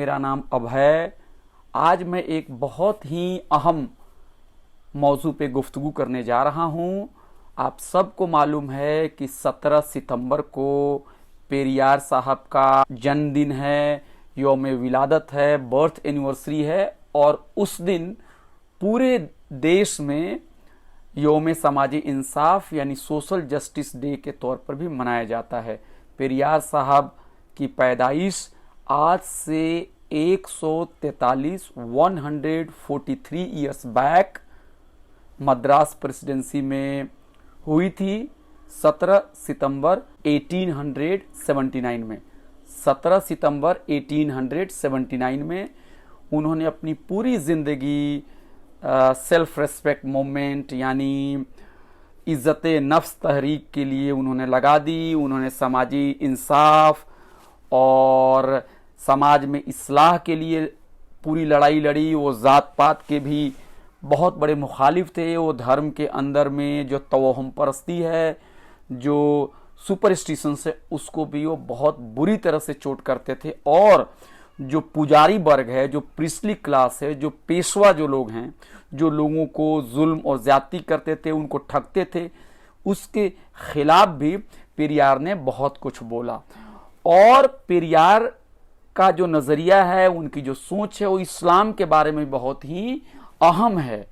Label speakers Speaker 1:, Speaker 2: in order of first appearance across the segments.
Speaker 1: मेरा नाम अभय। आज मैं एक बहुत ही अहम मौजू पे गुफ्तगू करने जा रहा हूँ। आप सबको मालूम है कि 17 सितंबर को पेरियार साहब का जन्मदिन है, यौम विलादत है, बर्थ एनिवर्सरी है और उस दिन पूरे देश में यौम समाजी इंसाफ यानी सोशल जस्टिस डे के तौर पर भी मनाया जाता है। पेरियार साहब की पैदाइश आज से 143 ईयर्स बैक मद्रास प्रेसिडेंसी में हुई थी 17 सितंबर 1879 में। 17 सितंबर 1879 में उन्होंने अपनी पूरी ज़िंदगी सेल्फ रेस्पेक्ट मूवमेंट यानी इज़्ज़त नफ्स तहरीक के लिए उन्होंने लगा दी। उन्होंने समाजी इंसाफ और समाज में इस्लाह के लिए पूरी लड़ाई लड़ी। वो ज़ात पात के भी बहुत बड़े मुखालिफ थे। वो धर्म के अंदर में जो तवहम परस्ती है, जो सुपरस्टिशन है, उसको भी वो बहुत बुरी तरह से चोट करते थे। और जो पुजारी वर्ग है, जो प्रिस्टली क्लास है, जो पेशवा जो लोग हैं, जो लोगों को जुल्म और ज्यादती करते थे, उनको ठगते थे, उसके खिलाफ भी पेरियार ने बहुत कुछ बोला। और पेरियार का जो नज़रिया है, उनकी जो सोच है, वो इस्लाम के बारे में बहुत ही अहम है।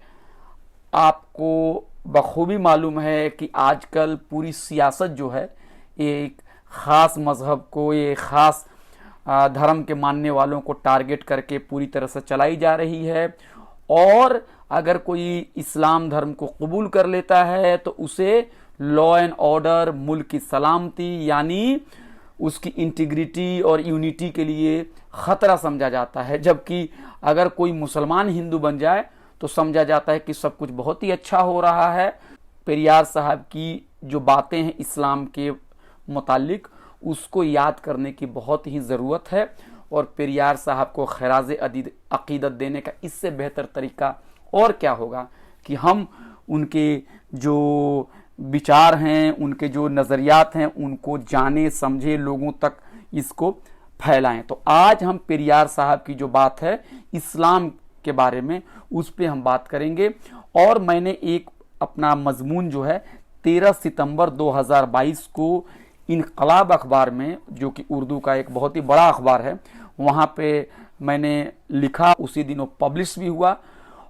Speaker 1: आपको बखूबी मालूम है कि आजकल पूरी सियासत जो है एक ख़ास मज़हब को, एक ख़ास धर्म के मानने वालों को टारगेट करके पूरी तरह से चलाई जा रही है। और अगर कोई इस्लाम धर्म को कबूल कर लेता है तो उसे लॉ एंड ऑर्डर, मुल्क की सलामती यानी उसकी इंटीग्रिटी और यूनिटी के लिए ख़तरा समझा जाता है। जबकि अगर कोई मुसलमान हिंदू बन जाए तो समझा जाता है कि सब कुछ बहुत ही अच्छा हो रहा है। पेरियार साहब की जो बातें हैं इस्लाम के मुतालिक, उसको याद करने की बहुत ही ज़रूरत है। और पेरियार साहब को खराज अकीदत देने का इससे बेहतर तरीका और क्या होगा कि हम उनके जो विचार हैं, उनके जो नज़रियात हैं, उनको जाने समझे, लोगों तक इसको फैलाएं। तो आज हम पेरियार साहब की जो बात है इस्लाम के बारे में, उस पर हम बात करेंगे। और मैंने एक अपना मजमून जो है 13 सितंबर 2022 को इनकलाब अखबार में, जो कि उर्दू का एक बहुत ही बड़ा अखबार है, वहाँ पे मैंने लिखा। उसी दिन वो पब्लिश भी हुआ।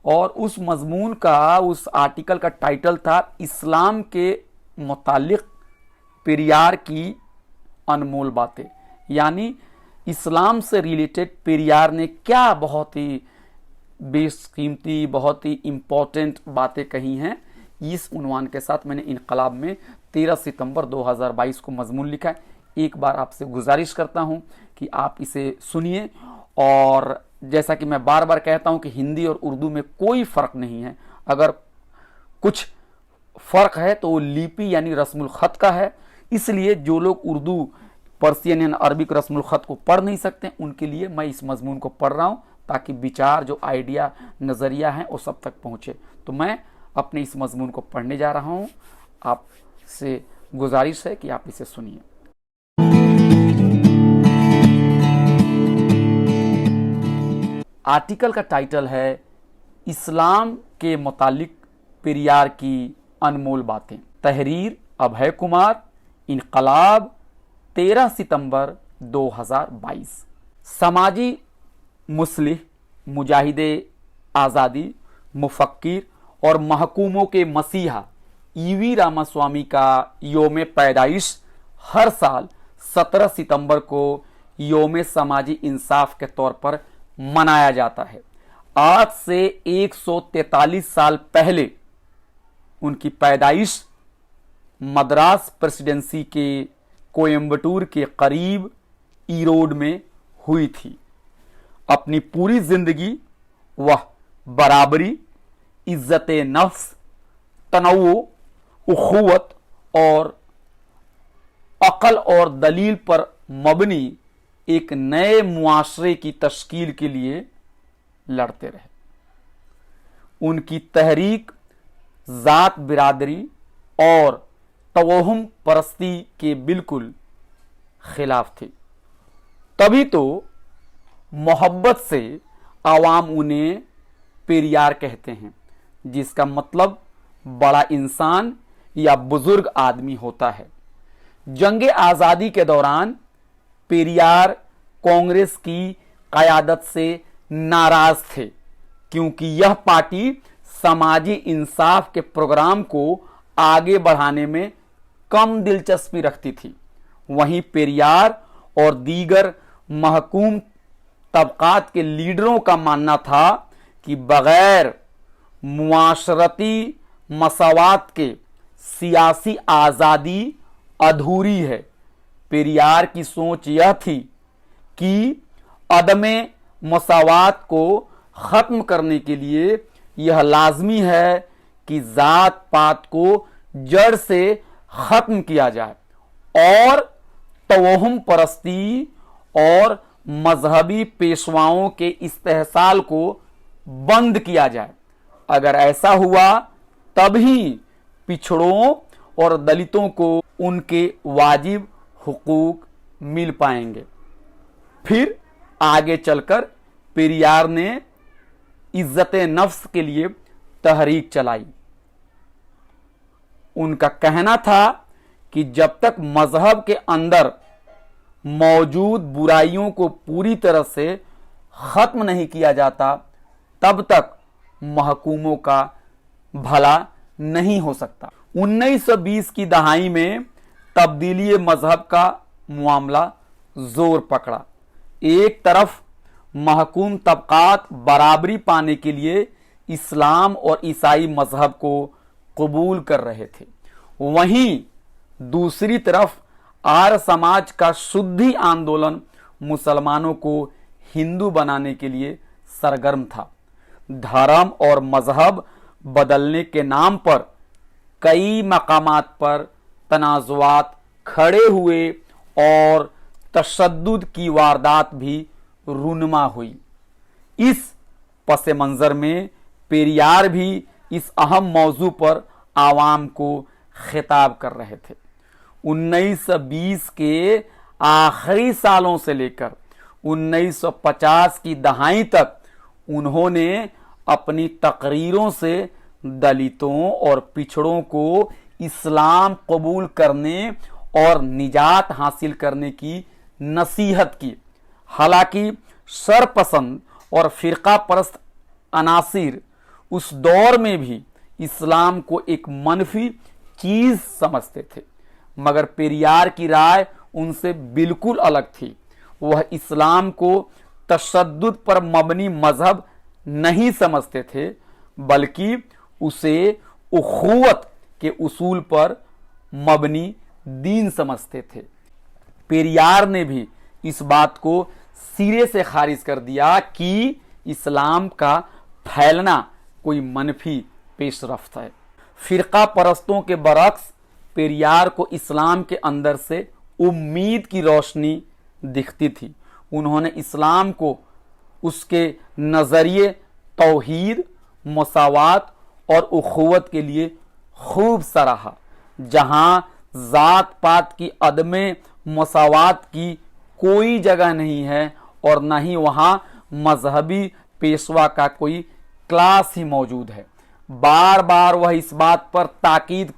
Speaker 1: और उस मजमून का, उस आर्टिकल का टाइटल था इस्लाम के मुतालिक पेरियार की अनमोल बातें। यानी इस्लाम से रिलेटेड पेरियार ने क्या बहुत ही बेशकीमती, बहुत ही इम्पोर्टेंट बातें कही हैं। इस उन्वान के साथ मैंने इनकलाब में 13 सितंबर 2022 को मजमून लिखा है। एक बार आपसे गुजारिश करता हूं कि आप इसे सुनिए। और जैसा कि मैं बार बार कहता हूं कि हिंदी और उर्दू में कोई फ़र्क नहीं है। अगर कुछ फ़र्क है तो वो लिपि यानी रस्मुल ख़त का है। इसलिए जो लोग उर्दू, पर्सियन या अरबिक रस्मुल ख़त को पढ़ नहीं सकते, उनके लिए मैं इस मजमून को पढ़ रहा हूँ ताकि विचार, जो आइडिया, नज़रिया हैं, वो सब तक पहुँचे। तो मैं अपने इस मजमून को पढ़ने जा रहा हूँ। आपसे गुजारिश है कि आप इसे सुनिए। आर्टिकल का टाइटल है इस्लाम के मुतालिक पेरियार की अनमोल बातें। तहरीर अभय कुमार, इनकलाब, 13 सितंबर 2022। समाजी मुस्लिह, मुजाहिदे आज़ादी, मुफक्किर और महकूमों के मसीहा ईवी रामास्वामी का योम पैदाइश हर साल 17 सितंबर को योम समाजी इंसाफ के तौर पर मनाया जाता है। आज से 143 साल पहले उनकी पैदाइश मद्रास प्रेसिडेंसी के कोयम्बटूर के करीब ईरोड में हुई थी। अपनी पूरी जिंदगी वह बराबरी, इज्जत नफ्स, तनव्वु, उखुवत और अकल और दलील पर मबनी एक नए मुआशरे की तश्कील के लिए लड़ते रहे। उनकी तहरीक जात बिरादरी और तवहुम परस्ती के बिल्कुल खिलाफ थी। तभी तो मोहब्बत से आवाम उन्हें पेरियार कहते हैं, जिसका मतलब बड़ा इंसान या बुजुर्ग आदमी होता है। जंग आज़ादी के दौरान पेरियार कांग्रेस की क़यादत से नाराज थे, क्योंकि यह पार्टी समाजी इंसाफ के प्रोग्राम को आगे बढ़ाने में कम दिलचस्पी रखती थी। वहीं पेरियार और दीगर महकूम तबकात के लीडरों का मानना था कि बगैर मुआशरती मसावात के सियासी आज़ादी अधूरी है। पेरियार की सोच यह थी कि अदमे मसावात को ख़त्म करने के लिए यह लाजमी है कि जात पात को जड़ से ख़त्म किया जाए और तवहुम परस्ती और मजहबी पेशवाओं के इस्तेहसाल को बंद किया जाए। अगर ऐसा हुआ तभी पिछड़ों और दलितों को उनके वाजिब हुकूक मिल पाएंगे। फिर आगे चलकर पेरियार ने इज्जत नफ्स के लिए तहरीक चलाई। उनका कहना था कि जब तक मजहब के अंदर मौजूद बुराइयों को पूरी तरह से खत्म नहीं किया जाता, तब तक महकूमों का भला नहीं हो सकता। 1920 की दहाई में तब्दीली मजहब का मामला जोर पकड़ा। एक तरफ महकूम तबकात बराबरी पाने के लिए इस्लाम और ईसाई मजहब को कबूल कर रहे थे, वहीं दूसरी तरफ आर्य समाज का शुद्धि आंदोलन मुसलमानों को हिंदू बनाने के लिए सरगर्म था। धर्म और मजहब बदलने के नाम पर कई मकामात पर तनाज़ुआत खड़े हुए और तशद्दुद की वारदात भी रूनुमा हुई। इस पस मंज़र में पेरियार भी इस अहम मौजू पर आवाम को खिताब कर रहे थे। 1920 के आखिरी सालों से लेकर 1950 की दहाई तक उन्होंने अपनी तकरीरों से दलितों और पिछड़ों को इस्लाम कबूल करने और निजात हासिल करने की नसीहत की। हालांकि सरपसंद और फिरका परस्त अनासिर उस दौर में भी इस्लाम को एक मनफी चीज समझते थे, मगर पेरियार की राय उनसे बिल्कुल अलग थी। वह इस्लाम को तशद्दुद पर मबनी मजहब नहीं समझते थे, बल्कि उसे उखुवत के उसूल पर मबनी दीन समझते थे। पेरियार ने भी इस बात को सिरे से खारिज कर दिया कि इस्लाम का फैलना कोई मनफी पेशरफ्त है। फिरका परस्तों के बरक्स पेरियार को इस्लाम के अंदर से उम्मीद की रोशनी दिखती थी। उन्होंने इस्लाम को उसके नज़रिए तौहीद, मसावात और उखुवत के लिए खूब सराहा। जहां जात पात की अदमे मसावात की कोई जगह नहीं है और न ही वहां मजहबी पेशवा का कोई क्लास ही मौजूद है। बार बार वह इस बात पर ताकीद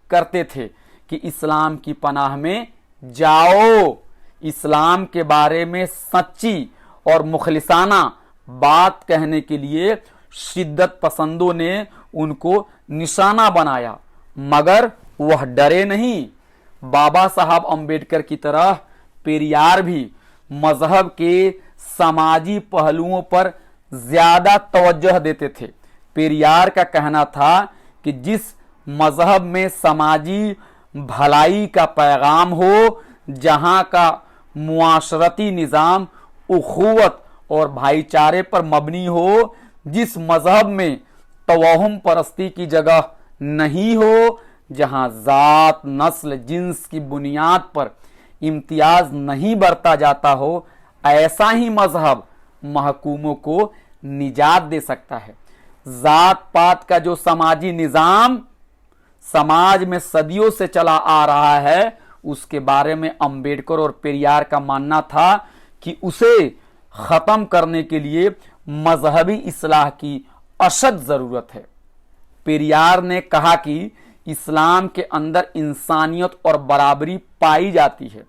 Speaker 1: करते थे कि इस्लाम की पनाह में जाओ। इस्लाम के बारे में सच्ची और मुखलिसाना बात कहने के लिए शिद्दत पसंदों ने उनको निशाना बनाया, मगर वह डरे नहीं। बाबा साहब अम्बेडकर की तरह पेरियार भी मजहब के समाजी पहलुओं पर ज्यादा तवज्जो देते थे। पेरियार का कहना था कि जिस मजहब में समाजी भलाई का पैगाम हो, जहां का मुआशरती निज़ाम उखुवत और भाईचारे पर मबनी हो, जिस मजहब में तवहुम परस्ती की जगह नहीं हो, जहां जात, नस्ल, जिन्स की बुनियाद पर इम्तियाज नहीं बरता जाता हो, ऐसा ही मजहब महकूमों को निजात दे सकता है। जात पात का जो समाजी निज़ाम समाज में सदियों से चला आ रहा है, उसके बारे में अम्बेडकर और पेरियार का मानना था कि उसे खत्म करने के लिए मजहबी इस्लाह की अशद जरूरत है। पेरियार ने कहा कि इस्लाम के अंदर इंसानियत और बराबरी पाई जाती है,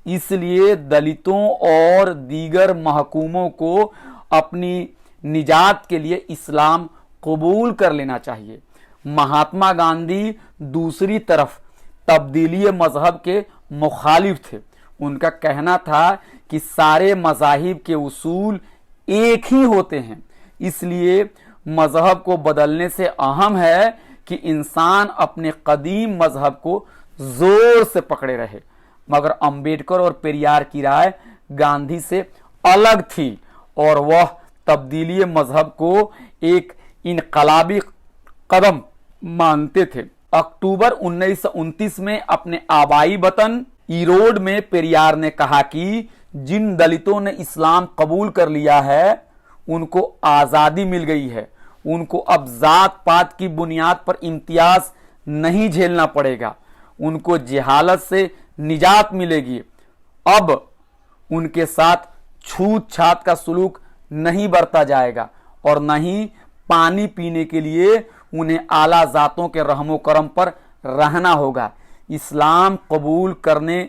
Speaker 1: इसलिए दलितों और दीगर महकूमों को अपनी निजात के लिए इस्लाम कबूल कर लेना चाहिए। महात्मा गांधी दूसरी तरफ तब्दीली मजहब के मुखालिफ थे। उनका कहना था कि सारे मजाहिब के उसूल एक ही होते हैं, इसलिए मजहब को बदलने से अहम है कि इंसान अपने कदीम मजहब को जोर से पकड़े रहे। मगर अंबेडकर और पेरियार की राय गांधी से अलग थी और वह तब्दीली मजहब को एक इनकलाबी कदम मानते थे। अक्टूबर 1929 में अपने आबाई वतन ईरोड में पेरियार ने कहा कि जिन दलितों ने इस्लाम कबूल कर लिया है उनको आजादी मिल गई है, उनको अब जात पात की बुनियाद पर इम्तियाज नहीं झेलना पड़ेगा, उनको जहालत से निजात मिलेगी। अब उनके साथ छूत छात का सलूक नहीं बरता जाएगा और न ही पानी पीने के लिए उन्हें आला जातों के रहमो करम पर रहना होगा। इस्लाम कबूल करने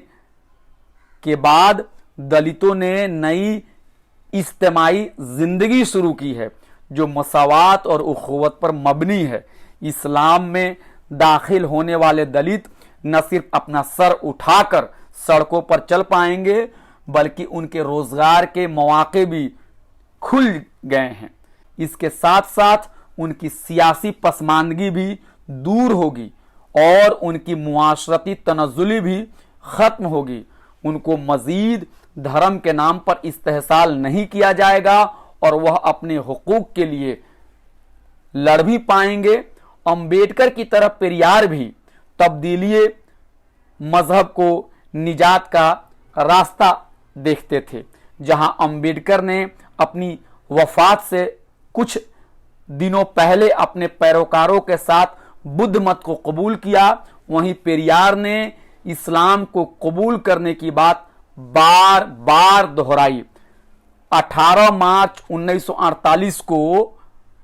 Speaker 1: के बाद दलितों ने नई इज्तिमाई जिंदगी शुरू की है जो मसावात और उखुवत पर मबनी है। इस्लाम में दाखिल होने वाले दलित न सिर्फ अपना सर उठाकर सड़कों पर चल पाएंगे बल्कि उनके रोजगार के मौके भी खुल गए हैं। इसके साथ साथ उनकी सियासी पसमानदगी भी दूर होगी और उनकी मुआशरती तनज़ुली भी खत्म होगी। उनको मजीद धर्म के नाम पर इस्तेहसाल नहीं किया जाएगा और वह अपने हुकूक के लिए लड़ भी पाएंगे। अंबेडकर की तरह पेरियार भी तब्दीली मजहब को निजात का रास्ता देखते थे। जहां अंबेडकर ने अपनी वफात से कुछ दिनों पहले अपने पैरोकारों के साथ बुद्ध मत को कबूल किया, वहीं पेरियार ने इस्लाम को कबूल करने की बात बार बार दोहराई। 18 मार्च 1948 को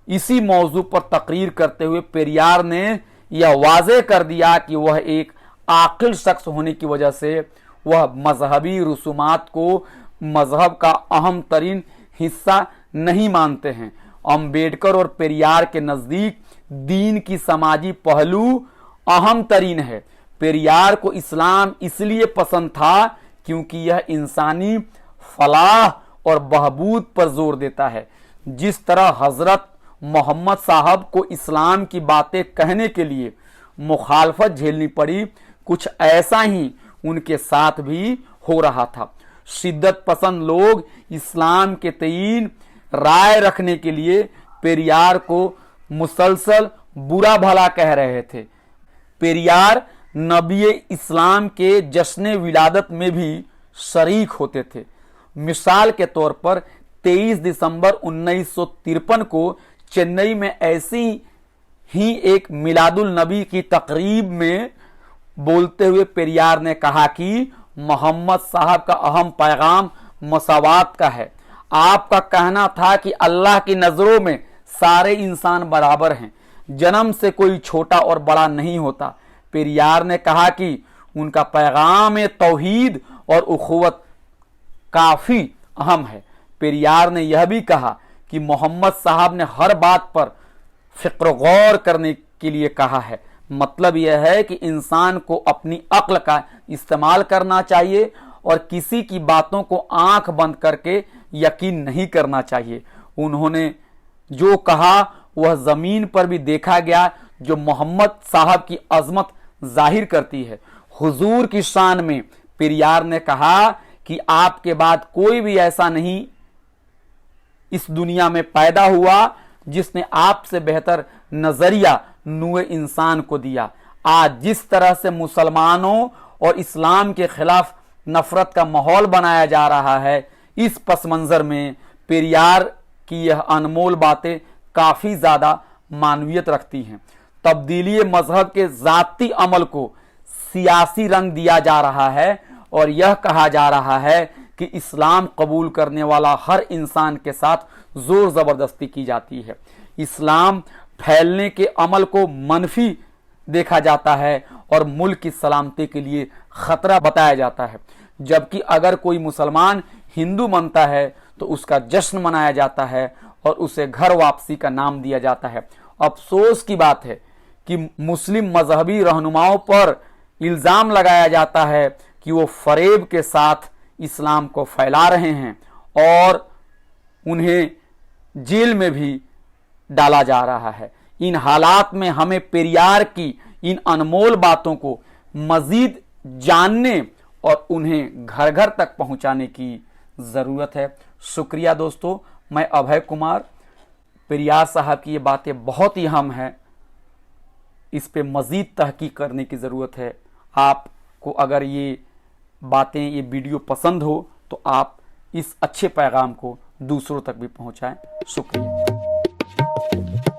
Speaker 1: इसी मौजू पर तकरीर करते हुए पेरियार ने यह वाज़ेह कर दिया कि वह एक आकिल शख्स होने की वजह से वह मजहबी रसूमात को मजहब का अहम तरीन हिस्सा नहीं मानते हैं। अंबेडकर और पेरियार के नजदीक दीन की समाजी पहलू अहम तरीन है। पेरियार को इस्लाम इसलिए पसंद था क्योंकि यह इंसानी फलाह और बहबूद पर जोर देता है। जिस तरह हजरत मोहम्मद साहब को इस्लाम की बातें कहने के लिए मुखालफत झेलनी पड़ी, कुछ ऐसा ही उनके साथ भी हो रहा था। शिद्दत पसंद लोग इस्लाम के तईन राय रखने के लिए पेरियार को मुसलसल बुरा भला कह रहे थे। पेरियार नबी इस्लाम के जश्न विलादत में भी शरीक होते थे। मिसाल के तौर पर 23 दिसंबर 1953 को चेन्नई में ऐसी ही एक मिलादुल नबी की तकरीब में बोलते हुए पेरियार ने कहा कि मोहम्मद साहब का अहम पैगाम मसावात का है। आपका कहना था कि अल्लाह की नजरों में सारे इंसान बराबर हैं, जन्म से कोई छोटा और बड़ा नहीं होता। पेरियार ने कहा कि उनका पैगाम तौहीद और उखुवत काफी अहम है। पेरियार ने यह भी कहा कि मोहम्मद साहब ने हर बात पर फिक्र गौर करने के लिए कहा है। मतलब यह है कि इंसान को अपनी अक्ल का इस्तेमाल करना चाहिए और किसी की बातों को आंख बंद करके यकीन नहीं करना चाहिए। उन्होंने जो कहा वह जमीन पर भी देखा गया, जो मोहम्मद साहब की अजमत जाहिर करती है। हुजूर की शान में पेरियार ने कहा कि आपके बाद कोई भी ऐसा नहीं इस दुनिया में पैदा हुआ जिसने आपसे बेहतर नजरिया नूए इंसान को दिया। आज जिस तरह से मुसलमानों और इस्लाम के खिलाफ नफरत का माहौल बनाया जा रहा है, इस पस मंजर में पेरियार की यह अनमोल बातें काफी ज्यादा मानवीयत रखती हैं। तब्दीली मजहब के जाती अमल को सियासी रंग दिया जा रहा है और यह कहा जा रहा है कि इस्लाम कबूल करने वाला हर इंसान के साथ जोर ज़बरदस्ती की जाती है। इस्लाम फैलने के अमल को मनफी देखा जाता है और मुल्क की सलामती के लिए खतरा बताया जाता है। जबकि अगर कोई मुसलमान हिंदू बनता है तो उसका जश्न मनाया जाता है और उसे घर वापसी का नाम दिया जाता है। अफसोस की बात है कि मुस्लिम मजहबी रहनुमाओं पर इल्ज़ाम लगाया जाता है कि वो फरेब के साथ इस्लाम को फैला रहे हैं और उन्हें जेल में भी डाला जा रहा है। इन हालात में हमें पेरियार की इन अनमोल बातों को मजीद जानने और उन्हें घर घर तक पहुंचाने की ज़रूरत है। शुक्रिया दोस्तों, मैं अभय कुमार। पेरियार साहब की ये बातें बहुत ही अहम हैं, इस पे मजीद तहकीक करने की ज़रूरत है। आपको अगर ये बातें, ये वीडियो पसंद हो तो आप इस अच्छे पैगाम को दूसरों तक भी पहुंचाएं। शुक्रिया।